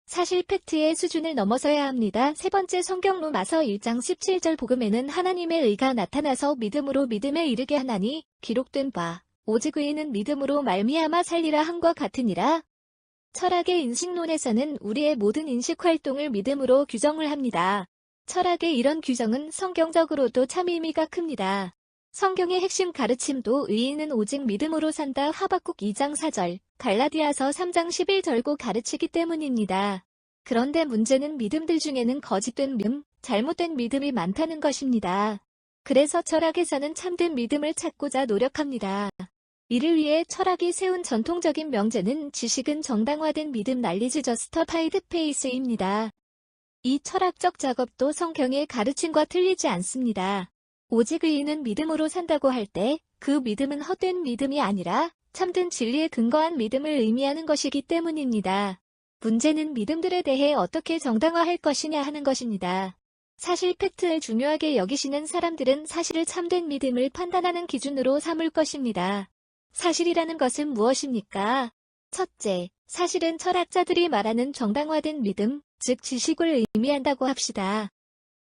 사실 팩트의 수준을 넘어서야 합니다. 세 번째, 성경 로마서 1장 17절 복음에는 하나님의 의가 나타나서 믿음으로 믿음에 이르게 하나니 기록된 바 오직 의인은 믿음으로 말미암아 살리라 함과 같으니라. 철학의 인식론에서는 우리의 모든 인식 활동을 믿음으로 규정을 합니다. 철학의 이런 규정은 성경적으로도 참 의미가 큽니다. 성경의 핵심 가르침도 의인은 오직 믿음으로 산다 하박국 2장 4절, 갈라디아서 3장 11절고 가르치기 때문입니다. 그런데 문제는 믿음들 중에는 거짓된 믿음, 잘못된 믿음이 많다는 것입니다. 그래서 철학에서는 참된 믿음을 찾고자 노력합니다. 이를 위해 철학이 세운 전통적인 명제는 지식은 정당화된 믿음 날리지 저스터파이드 페이스입니다. 이 철학적 작업도 성경의 가르침과 틀리지 않습니다. 오직 의인은 믿음으로 산다고 할 때 그 믿음은 헛된 믿음이 아니라 참된 진리에 근거한 믿음을 의미하는 것이기 때문입니다. 문제는 믿음들에 대해 어떻게 정당화할 것이냐 하는 것입니다. 사실 팩트를 중요하게 여기시는 사람들은 사실을 참된 믿음을 판단하는 기준으로 삼을 것입니다. 사실이라는 것은 무엇입니까? 첫째, 사실은 철학자들이 말하는 정당화된 믿음, 즉 지식을 의미한다고 합시다.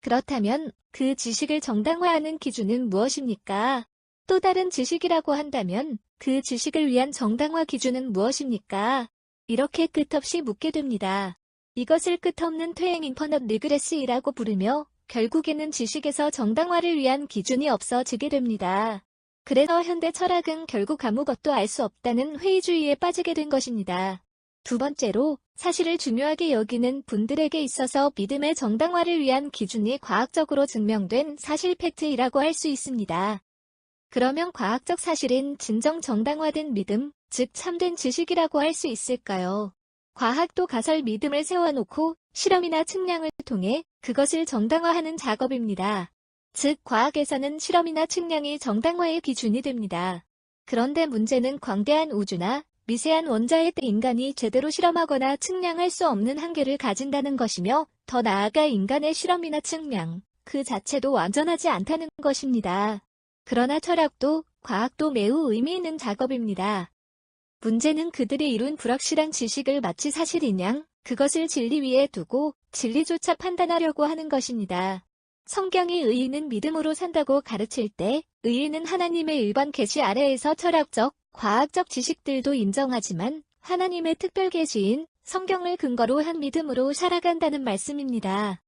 그렇다면 그 지식을 정당화하는 기준은 무엇입니까? 또 다른 지식이라고 한다면 그 지식을 위한 정당화 기준은 무엇입니까? 이렇게 끝없이 묻게 됩니다. 이것을 끝없는 퇴행 인퍼넛 리그레스이라고 부르며 결국에는 지식에서 정당화를 위한 기준이 없어지게 됩니다. 그래서 현대 철학은 결국 아무것도 알 수 없다는 회의주의에 빠지게 된 것입니다. 두 번째로, 사실을 중요하게 여기는 분들에게 있어서 믿음의 정당화를 위한 기준이 과학적으로 증명된 사실 팩트이라고 할 수 있습니다. 그러면 과학적 사실인 진정 정당화된 믿음, 즉 참된 지식이라고 할 수 있을까요? 과학도 가설 믿음을 세워놓고 실험이나 측량을 통해 그것을 정당화하는 작업입니다. 즉 과학에서는 실험이나 측량이 정당화의 기준이 됩니다. 그런데 문제는 광대한 우주나 미세한 원자에 때 인간이 제대로 실험하거나 측량할 수 없는 한계를 가진다는 것이며 더 나아가 인간의 실험이나 측량 그 자체도 완전하지 않다는 것입니다. 그러나 철학도 과학도 매우 의미 있는 작업입니다. 문제는 그들이 이룬 불확실한 지식을 마치 사실인 양 그것을 진리 위에 두고 진리조차 판단하려고 하는 것입니다. 성경이 의인은 믿음으로 산다고 가르칠 때 의인은 하나님의 일반 계시 아래에서 철학적, 과학적 지식들도 인정하지만 하나님의 특별 계시인 성경을 근거로 한 믿음으로 살아간다는 말씀입니다.